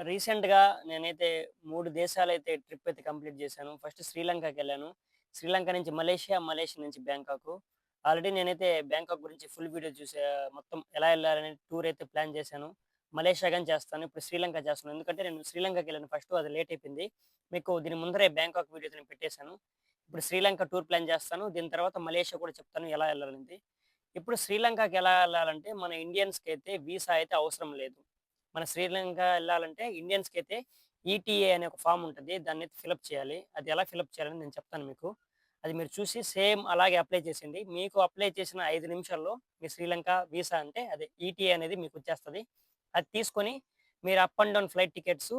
రీసెంట్‌గా నేనైతే 3 దేశాలైతే ట్రిప్ అయితే కంప్లీట్ చేశాను. ఫస్ట్ శ్రీలంకకెళ్ళాను. శ్రీలంక నుంచి మలేషియా, మలేషియా నుంచి బ్యాంకాకు. ఆల్రెడీ నేనైతే బ్యాంకాక్ గురించి ఫుల్ వీడియో మొత్తం ఎలా ఎళ్ళాలనే టూర్ అయితే ప్లాన్ చేశాను. మలేషియా గాని చేస్తాను. ఇప్పుడు శ్రీలంక చేస్తున్నాను. ఎందుకంటే నేను శ్రీలంకకెళ్ళాను ఫస్టు అది లేట్ అయిపోయింది. మీకు దీని ముందరే బ్యాంకాక్ వీడియో అయితే నేను పెట్టేశాను. ఇప్పుడు శ్రీలంక టూర్ ప్లాన్ చేస్తాను. దీని తర్వాత మలేషియా కూడా చెప్తాను ఎలా ఎళ్ళాలనేది. ఇప్పుడు శ్రీలంకకి ఎలా ఎళ్ళాలంటే మన ఇండియన్స్‌కైతే వీసా అయితే అవసరం లేదు. మన శ్రీలంక ఎళ్ళాలంటే ఇండియన్స్‌కైతే ఈటీఏ అనే ఒక ఫార్మ్ ఉంటది. దాన్నైతే ఫిలప్ చేయాలి. అది ఎలా ఫిలప్ చేయాలని నేను చెప్తాను మీకు. అది మీరు చూసి సేమ్ అలాగే అప్లై చేసేయండి. మీకు అప్లై చేసిన 5 నిమిషాల్లో మీ శ్రీలంక వీసా అంటే అదే ఈటీఏ అనేది మీకొచ్చేస్తది. అది తీసుకొని మీరు up and down flight tickets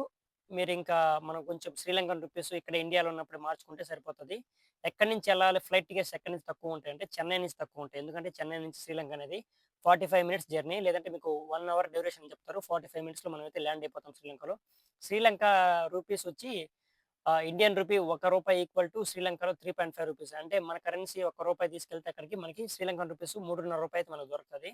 మీరింకా మనం కొంచెం శ్రీలంకన్ రూపీస్ ఇక్కడ ఇండియాలో ఉన్నప్పుడు మార్చుకుంటే సరిపోతది. ఎక్కడి నుంచి ఎళ్ళాలి ఫ్లైట్ టికెట్స్ ఎక్కడి నుంచి తక్కువుంటాయంటే చెన్నై నుంచి తక్కువుంటాయి. ఎందుకంటే చెన్నై నుంచి శ్రీలంక అనేది 45 మినిట్స్ జర్నీ లేదంటే మీకు 1 అవర్ డ్యూరేషన్ చెప్తారు. 45 మినిట్స్‌లో మనమైతే ల్యాండ్ అయిపోతాం శ్రీలంకలో. శ్రీలంక రూపీస్ వచ్చి ఇండియన్ రూపీ రూ. 1 ఈక్వల్ టు శ్రీలంకలో 3.5 రూపీస్. అంటే మన కరెన్సీ రూ. 1 తీసుకెళ్తే అక్కడికి మనకి శ్రీలంకన్ రూపీస్ రూ. 3.5 అయితే మనకు దొరకతది.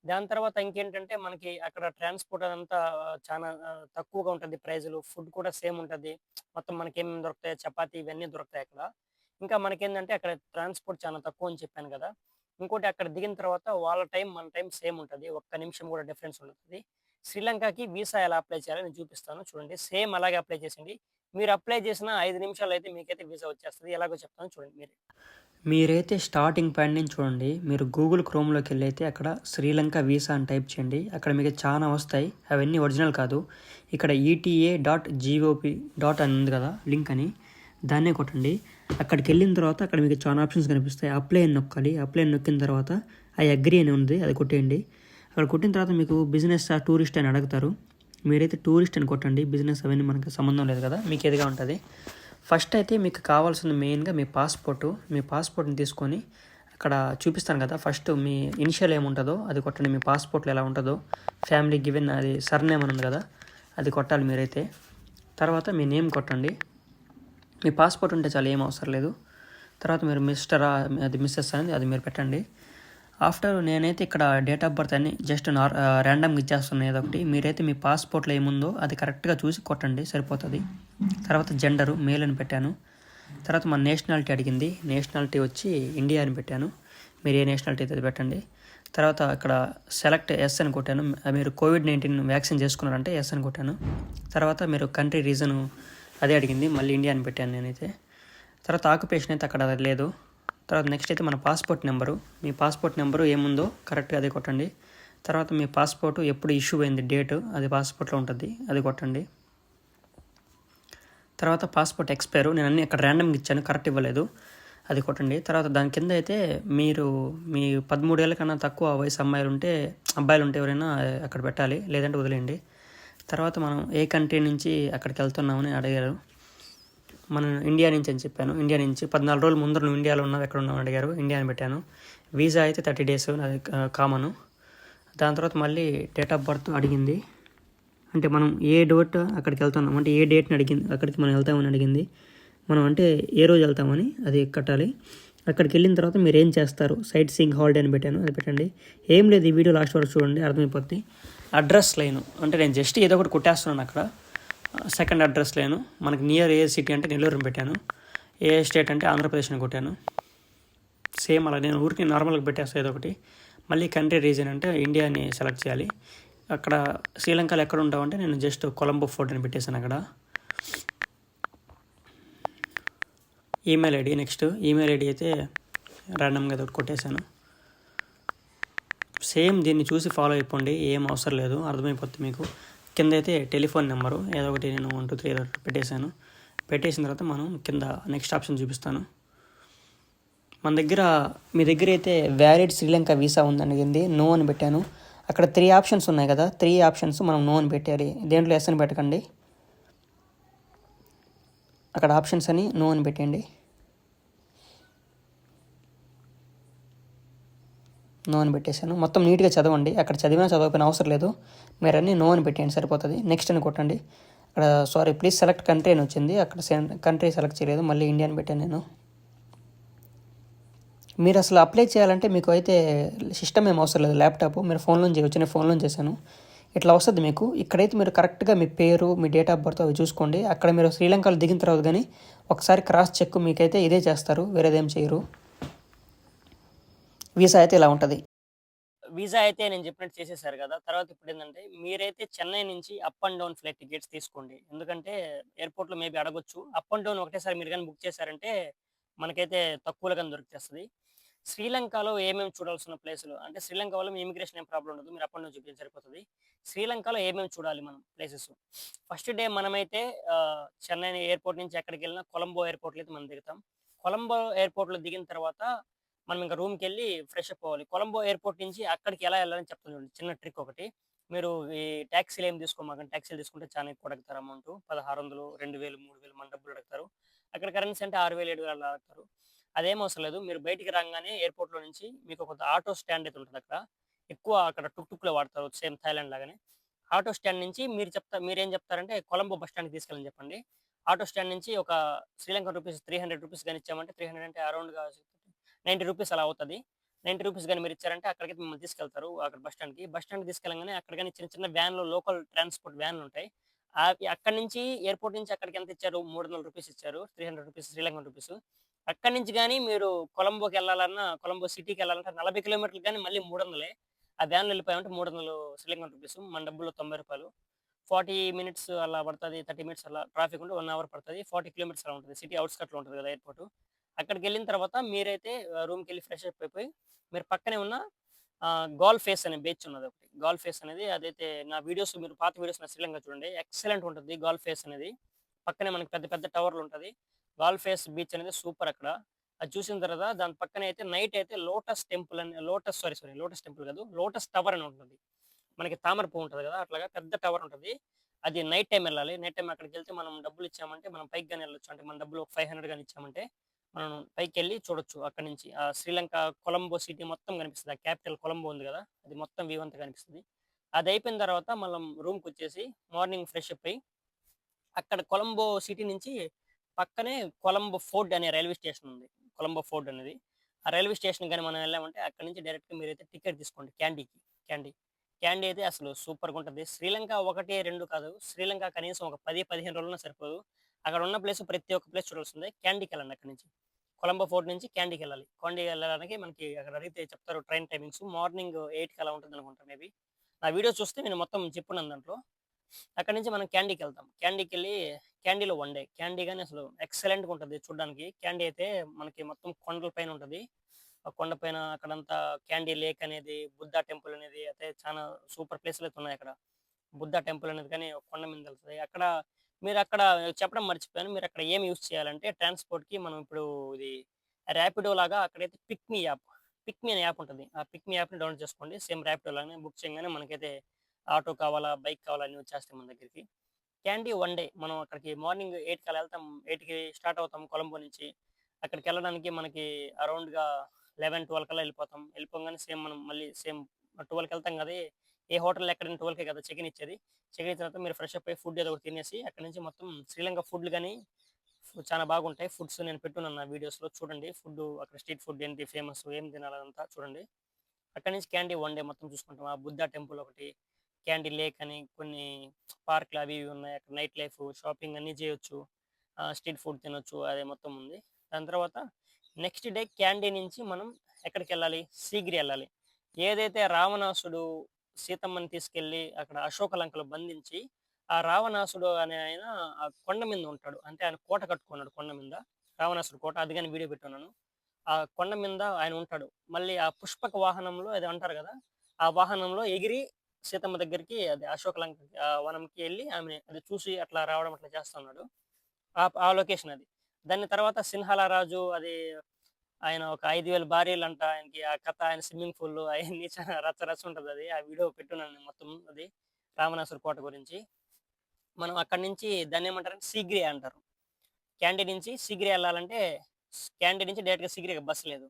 దాని తర్వాత ఇంకేంటంటే మనకి అక్కడ ట్రాన్స్‌పోర్ట్ అదంతా చానా తక్కువగా ఉంటది ప్రైజులు. ఫుడ్ కూడా సేమ్ ఉంటది. మొత్తం మనకేమేమి దొరుకుతాయో చపాతీ ఇవన్నీ దొరుకుతాయి అక్కడ. ఇంకా మనకేందంటే అక్కడ ట్రాన్స్‌పోర్ట్ చాలా తక్కువ అని చెప్పాను గదా! ఇంకోటి అక్కడ దిగిన తర్వాత వాళ్ళ టైం, మన టైం సేమ్ ఉంటది. ఒక్క నిమిషం గూడా డిఫరెన్స్ ఉండతది. శ్రీలంకకి వీసా ఎలా అప్లై చేయాలో నేను చూపిస్తాను చూడండి. సేమ్ అలాగే అప్లై చేసేయండి. మీరు అప్లై చేసిన 5 నిమిషాల్లో అయితే మీకైతే వీసా వచ్చేస్తది. ఎలాగో చెప్తాను చూడండి మీరే. మీరైతే స్టార్టింగ్ పాయింట్ నుంచి చూడండి. మీరు గూగుల్ క్రోమ్‌లోకెళ్ళి అయితే అక్కడ శ్రీలంక వీసా అని టైప్ చేయండి. అక్కడ మీకు చానా వస్తాయి. అవన్నీ ఒరిజినల్ కాదు. ఇక్కడ ఈటీఏ.జీఓపీ డాట్ అని ఉంది కదా లింక్ అని. దాన్నే కొట్టండి. అక్కడికెళ్ళిన తర్వాత అక్కడ మీకు చానా ఆప్షన్స్ కనిపిస్తాయి. అప్లై అని నొక్కాలి. అప్లై అని నొక్కిన తర్వాత ఐ అగ్రీ అని ఉంది. అది కొట్టేయండి. అక్కడ కొట్టిన తర్వాత మీకు బిజినెస్సా, టూరిస్ట్ అని అడుగుతారు. మీరైతే టూరిస్ట్ అని కొట్టండి. బిజినెస్ అవన్నీ మనకి సంబంధం లేదు కదా! మీకు ఏదిగా ఉంటది. ఫస్ట్ అయితే మీకు కావాల్సింది మెయిన్‌గా మీ పాస్‌పోర్టు. మీ పాస్‌పోర్ట్‌ని తీసుకొని అక్కడ చూపిస్తాను కదా! ఫస్ట్ మీ ఇనిషియల్ ఏముంటదో అది కొట్టండి. మీ పాస్‌పోర్ట్‌లో ఎలా ఉంటదో ఫ్యామిలీ గివెన్ అది సర్‌నేమ్ అని ఉంది కదా! అది కొట్టాలి మీరైతే. తర్వాత మీ నేమ్ కొట్టండి. మీ పాస్‌పోర్ట్ ఉంటే చాలు ఏం అవసరం లేదు. తర్వాత మీరు మిస్టరా అది మిసెస్ అనేది అది మీరు పెట్టండి. ఆఫ్టర్ నేనైతే ఇక్కడ డేట్ ఆఫ్ బర్త్ అన్ని జస్ట్ ర్యాండమ్‌గా ఇచ్చేస్తున్నా ఏదో ఒకటి. మీరైతే మీ పాస్‌పోర్ట్‌లో ఏముందో అది కరెక్ట్‌గా చూసి కొట్టండి సరిపోతది. తర్వాత జెండరు మేల్ అని పెట్టాను. తర్వాత మన నేషనాలిటీ అడిగింది. నేషనాలిటీ వచ్చి ఇండియా అని పెట్టాను. మీరు ఏ నేషనాలిటీ అయితే అది పెట్టండి. తర్వాత ఇక్కడ సెలెక్ట్ ఎస్ అని కొట్టాను. మీరు కోవిడ్-19 వ్యాక్సిన్ చేసుకున్నారంటే ఎస్ అని కొట్టాను. తర్వాత మీరు కంట్రీ రీజను అదే అడిగింది. మళ్ళీ ఇండియా అని పెట్టాను నేనైతే. తర్వాత ఆక్యుపేషన్ అయితే అక్కడ అది లేదు. తర్వాత నెక్స్ట్ అయితే మన పాస్‌పోర్ట్ నెంబరు. మీ పాస్‌పోర్ట్ నెంబరు ఏముందో కరెక్ట్‌గా అదే కొట్టండి. తర్వాత మీ పాస్‌పోర్ట్ ఎప్పుడు ఇష్యూ అయింది డేటు అది పాస్‌పోర్ట్‌లో ఉంటది. అది కొట్టండి. తర్వాత పాస్‌పోర్ట్ ఎక్స్‌పైరు నేను అన్నీ అక్కడ ర్యాండమ్‌గా ఇచ్చాను. కరెక్ట్ ఇవ్వలేదు. అది కొట్టండి. తర్వాత దాని కింద అయితే మీరు మీ 13 ఏళ్ల కన్నా తక్కువ వయసు అబ్బాయిలుంటే ఎవరైనా అక్కడ పెట్టాలి. లేదంటే వదిలేయండి. తర్వాత మనం ఏ కంట్రీ నుంచి అక్కడికెళ్తున్నామని అడిగారు. మనం ఇండియా నుంచి అని చెప్పాను. ఇండియా నుంచి 14 రోజుల ముందర నువ్వు ఇండియాలో ఉన్నావు ఎక్కడున్నావు అని అడిగారు. ఇండియా అని పెట్టాను. వీసా అయితే 30 డేస్ అది కామను. దాని తర్వాత మళ్ళీ డేట్ ఆఫ్ బర్త్ అడిగింది. అంటే మనం ఏ డేట్ అక్కడికి వెళ్తున్నాం అంటే ఏ డేట్ని అడిగింది అక్కడికి మనం వెళ్తామని అడిగింది. మనం అంటే ఏ రోజు వెళ్తామని అది కట్టాలి. అక్కడికి వెళ్ళిన తర్వాత మీరు ఏం చేస్తారు సైట్ సీయింగ్ హాలిడే అని పెట్టాను. అది పెట్టండి. ఏం లేదు ఈ వీడియో లాస్ట్ వరకు చూడండి అర్థమైపోద్ది. అడ్రస్ లైను అంటే నేను జస్ట్ ఏదో ఒకటి కొట్టేస్తున్నాను అక్కడ. సెకండ్ అడ్రస్ లైను మనకి నియర్ ఏ సిటీ అంటే నెల్లూరు అని పెట్టాను. ఏ స్టేట్ అంటే ఆంధ్రప్రదేశ్ అని కొట్టాను. సేమ్ అలా నేను ఊరికి నార్మల్గా పెట్టేస్తాను ఏదో ఒకటి. మళ్ళీ కంట్రీ రీజన్ అంటే ఇండియాని సెలెక్ట్ చేయాలి. అక్కడ శ్రీలంకలో ఎక్కడ ఉంటామంటే నేను జస్ట్ కొలంబో ఫోర్ట్ అని పెట్టేశాను అక్కడ. Email ID next email ID అయితే ర్యాండమ్గా ఏదో ఒకటి కొట్టేశాను. సేమ్ దీన్ని చూసి ఫాలో అయిపోండి. ఏం అవసరం లేదు అర్థమైపోతుంది మీకు. కింద అయితే టెలిఫోన్ నెంబరు ఏదో ఒకటి నేను 1 2 3 ఏదో ఒకటి పెట్టేశాను. పెట్టేసిన తర్వాత మనం కింద నెక్స్ట్ ఆప్షన్ చూపిస్తాను. మీ దగ్గర అయితే వ్యాలిడ్ శ్రీలంక వీసా ఉందని అడిగింది. నో అని పెట్టాను. అక్కడ 3 ఆప్షన్స్ ఉన్నాయి కదా 3 ఆప్షన్స్ మనం నో అని పెట్టాలి. దేంట్లో ఎస్ అని పెట్టకండి. అక్కడ ఆప్షన్స్ అని నో అని పెట్టండి. నో అని పెట్టేశాను. మొత్తం నీట్గా చదవండి. అక్కడ చదివినా చదవకపోయినా అవసరం లేదు. మీరు అన్నీ నో అని పెట్టండి సరిపోతుంది. నెక్స్ట్ అని కొట్టండి. అక్కడ ప్లీజ్ సెలెక్ట్ కంట్రీ అని వచ్చింది. అక్కడ కంట్రీ సెలెక్ట్ చేయలేదు. మళ్ళీ ఇండియా అని పెట్టాను నేను. మీరు అసలు అప్లై చేయాలంటే మీకు అయితే సిస్టమ్ ఏం అవసరం లేదు. ల్యాప్టాప్ మీరు ఫోన్లో చేయవచ్చు. నేను ఫోన్లో చేశాను. ఇట్లా వస్తుంది మీకు. ఇక్కడైతే మీరు కరెక్ట్గా మీ పేరు, మీ డేట్ ఆఫ్ బర్త్ అవి చూసుకోండి. అక్కడ మీరు శ్రీలంకలో దిగిన తర్వాత కానీ ఒకసారి క్రాస్ చెక్ మీకైతే ఇదే చేస్తారు, వేరేదేం చేయరు. వీసా అయితే ఇలా ఉంటుంది. వీసా అయితే నేను చెప్పినట్టు చేసేసారు కదా. తర్వాత ఇప్పుడు ఏంటంటే మీరైతే చెన్నై నుంచి up and down flight tickets తీసుకోండి. ఎందుకంటే ఎయిర్‌పోర్ట్‌లో మేబీ అడగొచ్చు. అప్ అండ్ డౌన్ ఒకటేసారి మీరు గాని బుక్ చేశారంటే మనకైతే తక్కువలో గాని దొరికేస్తది. శ్రీలంకలో ఏమేమి చూడాల్సిన ప్లేసులు అంటే శ్రీలంక వల్ల మీ ఇమిగ్రేషన్ ఏం ప్రాబ్లమ్ ఉండదు. మీరు అప్ అండ్ డౌన్ చూపిస్తే సరిపోతది. శ్రీలంకలో ఏమేమి చూడాలి మనం ప్లేసెస్. ఫస్ట్ డే మనమైతే చెన్నై ఎయిర్‌పోర్ట్ నుంచి ఎక్కడికెళ్ళినా కొలంబో ఎయిర్‌పోర్ట్‌లో అయితే మనం దిగుతాం. కొలంబో ఎయిర్‌పోర్ట్‌లో దిగిన తర్వాత మనం ఇంక రూమ్‌కెళ్ళి ఫ్రెష్ అప్ అవ్వాలి. కొలంబో ఎయిర్‌పోర్ట్ నుంచి అక్కడికి ఎలా ఎళ్ళాలని చెప్తాను చూడండి. చిన్న ట్రిక్ ఒకటి. మీరు ఈ టాక్సీలు ఏమి తీసుకోమాకండి. టాక్సీలు తీసుకుంటే చాలా ఎక్కువ అడుగుతారు అమౌంటు. 1600, 2000, 3000 మన డబ్బులు అడుగుతారు. అక్కడ కరెన్సీ అంటే 6000, 7000 అలా అడుగుతారు. అదేం అవసరం లేదు. మీరు బయటికి రాంగానే ఎయిర్‌పోర్ట్‌లో నుంచి మీకు ఒక ఆటో స్టాండ్ అయితే ఉంటదక్కడ. ఎక్కువ అక్కడ టుక్ టుక్‌లే వాడతారు. సేమ్ థాయిలాండ్ లాగానే. ఆటో స్టాండ్ నుంచి మీరేం చెప్తారంటే కొలంబో బస్ స్టాండ్‌కి తీసుకెళ్ళని చెప్పండి. ఆటో స్టాండ్ నుంచి ఒక శ్రీలంకన్ రూపీస్ ₹300 గాని ఇచ్చామంటే 300 అంటే అరౌండ్‌గా ₹90 అలా అవుతది. ₹90 గాని మీరిచ్చారంటే అక్కడికైతే మిమ్మల్ని తీసుకెళ్తారు. అక్కడ బస్ స్టాండ్‌కి. బస్ స్టాండ్‌కి తీసుకెళ్ళంగానే అక్కడ గాని చిన్న చిన్న వ్యాన్‌లు లోకల్ ట్రాన్స్‌పోర్ట్ వ్యాన్‌లుంటాయి. అక్కడి నుంచి ఎయిర్‌పోర్ట్ నుంచి అక్కడికి ఎంత ఇచ్చారు? ₹300 ఇచ్చారు. ₹300 శ్రీలంకన్ రూపీస్. అక్కడి నుంచి గాని మీరు కొలంబోకెళ్ళాలన్నా, కొలంబో సిటీకెళ్ళాలంటే 40 కిలోమీటర్లు గాని మళ్ళీ 300 ఆ వ్యాన్‌లో వెళ్ళిపోయామంటే 300 శ్రీలంకన్ రూపీస్. మన డబ్బుల్లో ₹90. 40 మినిట్స్ అలా పడతది. 30 మినిట్స్ అలా ట్రాఫిక్ ఉంటే 1 అవర్ పడతది. 40 కిలోమీటర్స్ అలా ఉంటది. సిటీ ఔట్‌స్కట్‌లో ఉంటది కదా ఎయిర్‌పోర్ట్. అక్కడికెళ్ళిన తర్వాత మీరైతే రూమ్‌కెళ్ళి ఫ్రెష్ అప్ అయిపోయి, మీరు పక్కనే ఉన్న గాల్ ఫేస్ అనే బీచ్ ఉన్నదొకటి. గాల్ ఫేస్ అనేది అదైతే నా వీడియోస్ మీరు పాత వీడియోస్ నా శ్రీలంక చూడండి. ఎక్సలెంట్ ఉంటది గాల్ ఫేస్ అనేది. పక్కనే మనకి పెద్ద పెద్ద టవర్లుంటది. గాల్ ఫేస్ బీచ్ అనేది సూపర్ అక్కడ. అది చూసిన తర్వాత దాని పక్కనే అయితే నైట్ అయితే లోటస్ టెంపుల్ అని లోటస్ టెంపుల్ కాదు. లోటస్ టవర్ అని ఉంటది. మనకి తామర పువ్వు ఉంటది కదా! అట్లాగా పెద్ద టవర్ ఉంటది. అది నైట్ టైమ్ ఎళ్ళాలి. నైట్ టైమ్ అక్కడికెళ్తే మనం డబ్బులిచ్చామంటే మనం పైకి గాని ఎళ్ళొచ్చు. అంటే మన డబ్బులు ఒక 500 గాని ఇచ్చామంటే మనం పైకెళ్ళి చూడొచ్చు అక్కడి నుంచి. శ్రీలంక కొలంబో సిటీ మొత్తం కనిపిస్తది. ఆ క్యాపిటల్ కొలంబో ఉంది గదా! అది మొత్తం వ్యూ అంతా కనిపిస్తది. అదయిపోయిన తర్వాత మనం రూమ్‌కొచ్చేసి మార్నింగ్ ఫ్రెష్ అప్ అయ్యి, అక్కడ కొలంబో సిటీ నుంచి పక్కనే కొలంబో ఫోర్ట్ అనే రైల్వే స్టేషన్ ఉంది. కొలంబో ఫోర్ట్ అనేది. ఆ రైల్వే స్టేషన్‌కి గాని మనం ఎళ్ళామంటే అక్కడి నుంచి డైరెక్ట్‌గా మీరైతే టికెట్ తీసుకోండి క్యాండీకి. క్యాండీ. క్యాండీ అయితే అసలు సూపర్‌గుంటది. శ్రీలంక 1, 2 కాదు. శ్రీలంక కనీసం ఒక 10, 15 రోజులున్నా సరిపోదు. అక్కడ ఉన్న ప్లేస్ ప్రతి ఒక్క ప్లేస్ చూడాల్సిందే. క్యాండీకెళ్ళండి అక్కడి నుంచి. కొలంబో ఫోర్ట్ నుంచి క్యాండీకెళ్ళాలి. క్యాండీ వెళ్ళడానికి మనకి అక్కడ అడిగితే చెప్తారు ట్రైన్ టైమింగ్స్. మార్నింగ్ 8కి అలా ఉంటుందనుకుంటా మేబీ. నా వీడియో చూస్తే నేను మొత్తం చెప్పున్నాను దాంట్లో. అక్కడి నుంచి మనం క్యాండీకెళ్తాం. క్యాండీలో వన్ డే. క్యాండీ గాని అసలు ఎక్సలెంట్‌గా ఉంటది చూడ్డానికి. క్యాండీ అయితే మనకి మొత్తం కొండల పైన ఉంటది. ఆ కొండ పైన అక్కడంతా క్యాండీ లేక్ అనేది, బుద్ధ టెంపుల్ అనేది అయితే చానా సూపర్ ప్లేసులయితే ఉన్నాయక్కడ. బుద్ధ టెంపుల్ అనేది కానీ ఒక కొండ మీద వెళ్తది. మీరక్కడ చెప్పడం మర్చిపోయాను. మీరక్కడ ఏం యూజ్ చేయాలంటే ట్రాన్స్‌పోర్ట్‌కి మనం ఇప్పుడు ఇది ర్యాపిడో లాగా అక్కడైతే పిక్ మీ అనే యాప్ ఉంటది. ఆ పిక్ మీ యాప్‌ని డౌన్‌లోడ్ చేసుకోండి. సేమ్ ర్యాపిడో లాగానే బుక్ చేయంగానే మనకైతే ఆటో కావాలా, బైక్ కావాలా అన్నీ వచ్చేస్తాయి మన దగ్గరికి. Candy one day. మనం అక్కడికి మార్నింగ్ 8కి అలా ఎళ్తాం. 8కి స్టార్ట్ అవుతాం కొలంబో నుంచి. అక్కడికెళ్ళడానికి మనకి అరౌండ్‌గా 11, 12 కల్లా ఎళ్ళిపోతాం. ఎళ్ళిపోంగానే మనం మళ్ళీ 12కెళ్తాం కదా! ఏ హోటల్‌లో ఎక్కడైనా 12కే కదా చెక్ ఇన్ ఇచ్చేది. చెక్ ఇన్ తర్వాత మీరు ఫ్రెష్ అప్ అయ్యి ఫుడ్ ఏదో ఒకటి తినేసి అక్కడి నుంచి మొత్తం శ్రీలంక ఫుడ్‌లు గాని చాలా బాగుంటాయి. ఫుడ్స్ నేను పెట్టున్నాను నా వీడియోస్‌లో చూడండి. అక్కడ స్ట్రీట్ ఫుడ్ ఏంటి ఫేమస్, ఏం తినాలి అదంతా చూడండి. అక్కడి నుంచి క్యాండీ వన్ డే మొత్తం చూసుకుంటాం. ఆ బుద్ధ టెంపుల్ ఒకటి, క్యాండీ లేక్ అని కొన్ని పార్క్‌లు అవి ఇవి ఉన్నాయి. అక్కడ నైట్ లైఫ్, షాపింగ్ అన్నీ చేయొచ్చు. స్ట్రీట్ ఫుడ్ తినొచ్చు. అది మొత్తం ఉంది. దాని తర్వాత నెక్స్ట్ డే క్యాండీ నుంచి మనం ఎక్కడికెళ్ళాలి? సీగిరి ఎళ్ళాలి. ఏదైతే రావణాసుడు సీతమ్మని తీసుకెళ్ళి అక్కడ అశోక లంకలో బంధించి, ఆ రావణాసుడు అనే ఆయన ఆ కొండ మీద ఉంటాడు. అంటే ఆయన కోట కట్టుకున్నాడు కొండ మీద. రావణాసుడు కోట. అది గాని వీడియో పెట్టున్నాను. ఆ కొండ మీద ఆయన ఉంటాడు. మళ్ళీ ఆ పుష్పక వాహనంలో ఏదో అంటారు గదా! ఆ వాహనంలో ఎగిరి సీతమ్మ దగ్గరికి అది అశోక లంక వనంకి ఎళ్లి ఆమె అది చూసి అట్లా రావడం అట్లా చేస్తా ఉన్నాడు. ఆ లొకేషన్ అది. దాని తర్వాత 'సింహాల రాజు' అది ఆయన ఒక 5000 భార్యలంట ఆయనకి. ఆ కథ ఆయన స్విమ్మింగ్ పూల్‌లో అయన్నీ చాలా రచ్చ రచ్చ ఉంటదది. ఆ వీడియో పెట్టున్నాను నేను మొత్తం అది. రామనాసుర కోట గురించి. మనం అక్కడి నుంచి దాన్నేమంటారంటే సీగ్రి అంటారు. క్యాండీ నుంచి సీగిరి ఎళ్ళాలంటే క్యాండీ నుంచి డైరెక్ట్‌గా సీగిరికి బస్ లేదు.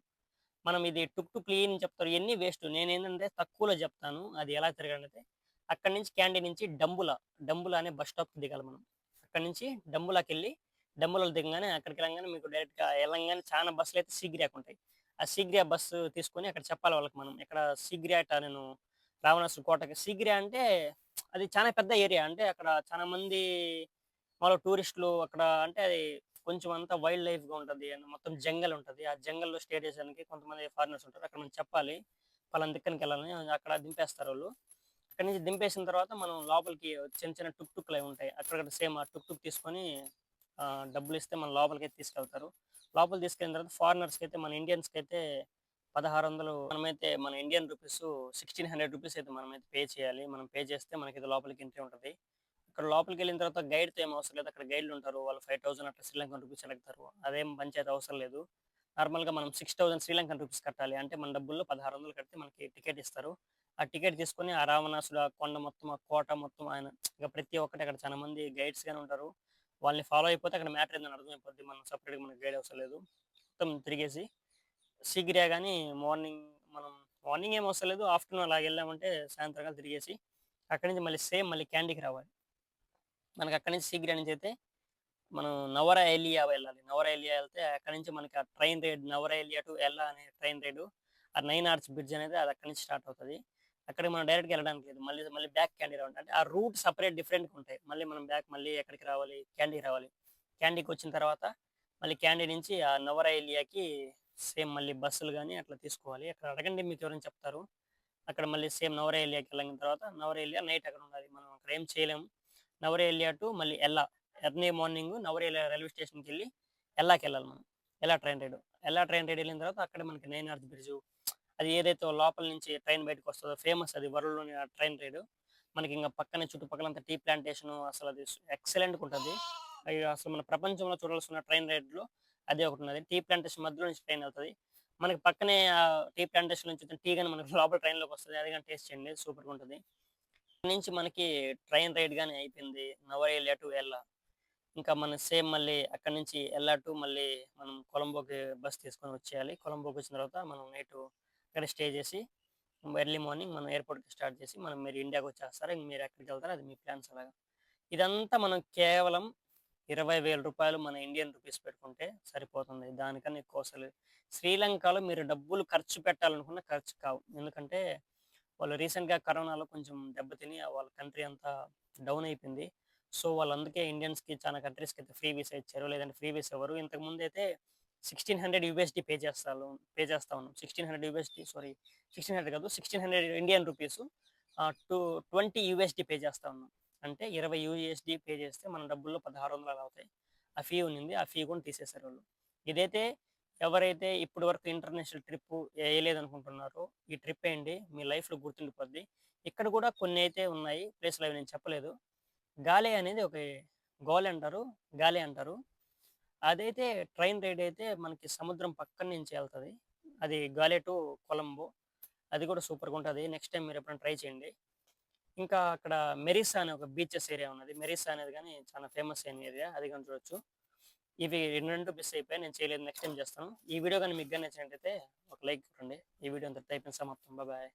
మనం ఇది టుక్ టుక్‌లు ఇయన్ని చెప్తారు. ఇయన్నీ వేస్ట్. నేనేంటంటే తక్కువలో జెప్తాను. అది ఎలా తిరగాలంటే అక్కడి నుంచి క్యాండీ నుంచి డంబుల అనే బస్ స్టాప్‌కి దిగాలి మనం. అక్కడి నుంచి డంబులాకెళ్ళి డంబులలో దిగంగానే అక్కడికెళ్ళంగానే మీకు డైరెక్ట్‌గా ఎళ్ళంగానే చానా బస్సులైతే సీగిరియాకుంటాయి. ఆ సీగిరియా బస్సు తీసుకొని అక్కడ చెప్పాలి వాళ్ళకి మనం. ఇక్కడ సీగిరియాట నేను రావణాసుడి కోటకి. సీగిరి అంటే అది చాలా పెద్ద ఏరియా. అంటే అక్కడ చాలా మంది మాములుగా టూరిస్టులు అక్కడ అంటే అది కొంచెం అంతా వైల్డ్ లైఫ్‌గా ఉంటది. అండ్ మొత్తం జంగల్ ఉంటది. ఆ జంగల్‌లో స్టే చేసేదానికి కొంతమంది ఫారినర్స్ ఉంటారు. అక్కడ మనం చెప్పాలి. పలానా దిక్కనికెళ్ళాలని అక్కడ దింపేస్తారోళ్ళు. అక్కడి నుంచి దింపేసిన తర్వాత మనం లోపలికి చిన్న చిన్న టుక్ టుక్‌లవి ఉంటాయి. అక్కడక్కడ సేమ్ ఆ టుక్ టుక్ తీసుకొని డబ్బులిస్తే మన లోపలికైతే తీసుకెళ్తారు. లోపలికి తీసుకెళ్ళిన తర్వాత ఫారినర్స్‌కైతే మన ఇండియన్స్‌కైతే 1600 మనమైతే మన ఇండియన్ రూపీసు ₹1600 అయితే మనమైతే పే చేయాలి. మనం పే చేస్తే మనకైతే లోపలికి ఎంట్రీ ఉంటది. అక్కడ లోపలికెళ్ళిన తర్వాత గైడ్‌తో ఏం అవసరం లేదు. అక్కడ గైడ్‌లుంటారు. వాళ్ళు 5000 అట్లా శ్రీలంకన్ రూపీస్ అడుగుతారు. అదేం పంచాయతీ అవసరం లేదు. నార్మల్‌గా మనం 6000 శ్రీలంకన్ రూపీస్ కట్టాలి. అంటే మన డబ్బుల్లో 1600 కడితే మనకి టికెట్ ఇస్తారు. ఆ టికెట్ తీసుకొని ఆ రావణాసుడు ఆ కొండ మొత్తం, ఆ కోట మొత్తం ఆయన ఇక ప్రతి ఒక్కటి అక్కడ చాలా మంది గైడ్స్ గాని ఉంటారు. వాళ్ళని ఫాలో అయిపోతే అక్కడ మ్యాటర్ ఏందని అర్థమైపోద్ది. మనం సెపరేట్‌గా మనకి గైడ్ అవసరం లేదు. మొత్తం తిరిగేసి శీఘ్ర గాని మార్నింగ్ మనం మార్నింగ్ ఏం అవసరం లేదు. ఆఫ్టర్‌నూన్ అలాగెళ్ళామంటే సాయంత్రం కల్లా తిరిగేసి అక్కడి నుంచి మళ్ళీ సేమ్ మళ్ళీ క్యాండీకి రావాలి. మనకి అక్కడి నుంచి శీఘ్ర నుంచి అయితే మనం నవర ఎలియా వెళ్ళాలి. నవర ఎలియా ఎళ్తే అక్కడి నుంచి మనకి ఆ ట్రైన్ రైడ్ నవర ఎలియా టు ఎల్లా అనే ట్రైన్ రైడు. ఆ 9 ఆర్చ్ బ్రిడ్జ్ అనేది అది అక్కడి నుంచి స్టార్ట్ అవుతది. అక్కడికి మనం డైరెక్ట్‌గా ఎళ్ళడానికి లేదు. మళ్ళీ మళ్ళీ బ్యాక్ క్యాండీ రావాలి. అంటే ఆ రూట్ సెపరేట్ డిఫరెంట్‌గా ఉంటాయి. మళ్ళీ మనం బ్యాక్ మళ్ళీ ఎక్కడికి రావాలి? క్యాండీకి రావాలి. క్యాండీకొచ్చిన తర్వాత మళ్ళీ క్యాండీ నుంచి ఆ నవర ఎలియాకి సేమ్ మళ్ళీ బస్సులు గాని అట్లా తీసుకోవాలి. అక్కడ అడగండి మీకెవరైనా చెప్తారు. అక్కడ మళ్ళీ సేమ్ నవర ఎలియాకి ఎళ్ళిన తర్వాత నవర ఎలియా నైట్ అక్కడ ఉండాలి. మనం అక్కడ ఏం చేయలేము. నవర ఎలియా టు మళ్ళీ ఎల్లా. ఎర్లీ మార్నింగ్ నవరేలియా రైల్వే స్టేషన్‌కెళ్ళి ఎల్లాకెళ్ళాలి మనం. ఎల్లా ట్రైన్ రైడు. ఎల్లా ట్రైన్ రైడ్ ఎళ్ళిన తర్వాత అక్కడే మనకి 9 ఆర్చ్ బ్రిడ్జు అది ఏదైతే లోపల నుంచి ట్రైన్ బయటకొస్తదో ఫేమస్ అది వరల్డ్‌లోని ఆ ట్రైన్ రైడు. మనకింక పక్కనే చుట్టుపక్కలంతా టీ ప్లాంటేషను అసలది ఎక్సలెంట్‌గుంటది. అసలు మన ప్రపంచంలో చూడాల్సిన ట్రైన్ రైడ్‌లో అదే ఒకటున్నది. టీ ప్లాంటేషన్ మధ్యలో నుంచి ట్రైన్ ఎళ్తది. మనకి పక్కనే టీ ప్లాంటేషన్ నుంచి వచ్చిన టీ గాని మనకి లోపల ట్రైన్‌లోకొస్తది. అది గాని టేస్ట్ చేయండి సూపర్‌గుంటది. అక్కడి నుంచి మనకి ట్రైన్ రైడ్ గాని అయిపోయింది. నవరేలియా టు ఎల్లా. ఇంకా మనం సేమ్ మళ్ళీ అక్కడి నుంచి ఎల్లా టు మళ్ళీ మనం కొలంబోకి బస్ తీసుకొని వచ్చేయాలి. కొలంబోకొచ్చిన తర్వాత మనం నైటు అక్కడే స్టే చేసి, ఎర్లీ మార్నింగ్ మనం ఎయిర్‌పోర్ట్‌కి స్టార్ట్ చేసి, మీరు ఇండియాకొచ్చేస్తారు. ఇంక మీరు ఎక్కడికెళ్తారో అది మీ ప్లాన్స్ అలాగా. ఇదంతా మనం కేవలం రూ. 20,000 మన ఇండియన్ రూపీస్ పెట్టుకుంటే సరిపోతుంది. దానికన్నా ఎక్కువ అసలు శ్రీలంకలో మీరు డబ్బులు ఖర్చు పెట్టాలనుకున్న ఖర్చు కావు. ఎందుకంటే వాళ్ళు రీసెంట్‌గా కరోనాలో కొంచెం దెబ్బతిని వాళ్ళ కంట్రీ అంతా డౌన్ అయిపోయింది. సో, వాళ్ళందుకే ఇండియన్స్‌కి చాలా కంట్రీస్‌కైతే ఫ్రీ వీసా ఇచ్చారు. లేదంటే ఫ్రీ వీసా ఇవ్వరు. ఇంతకుముందైతే $1600 పే చేస్తా ఉన్నాం. 1600 యూఎస్‌డి సారీ 1600 కాదు. 1600 Indian rupees to 20 USD pay చేస్తా ఉన్నాం. అంటే 20 యూఎస్‌డి పే చేస్తే మన డబ్బుల్లో 1600 అలా అవుతాయి. ఆ ఫీ ఉన్నింది. ఆ ఫీ కూడా తీసేసారు వాళ్ళు. ఇదైతే ఎవరైతే ఇప్పటి వరకు ఇంటర్నేషనల్ ట్రిప్పు ఎయలేదనుకుంటున్నారో ఈ ట్రిప్ ఎయండి. మీ లైఫ్‌లో గుర్తుండిపోద్ది. ఇక్కడ కూడా కొన్నైతే ఉన్నాయి. ప్లేసులు అవి నేను చెప్పలేదు. గాలే అనేది ఒక గోలే అంటారు. గాలే అంటారు. అదైతే ట్రైన్ రైడ్ అయితే మనకి సముద్రం పక్కన నుంచి ఎళ్తది. అది గాలే టు కొలంబో. అది కూడా సూపర్‌గుంటది. నెక్స్ట్ టైమ్ మీరెప్పుడైనా ట్రై చేయండి. ఇంకా అక్కడ మెరిసా అనే ఒక బీచెస్ ఏరియా ఉన్నది. మెరిసా అనేది గాని చాలా ఫేమస్ అయిన ఏరియా. అది గాని చూడొచ్చు. ఇవి 2 మిస్ అయిపోయాయి. నేను చేయలేదు. నెక్స్ట్ టైమ్ చేస్తాను. ఈ వీడియో గాని మీకు గాని నచ్చినట్టయితే ఒక లైక్ కొట్టండి. ఈ వీడియో ఇంతటితో అయిపోయింది సమాప్తం. బాయ్.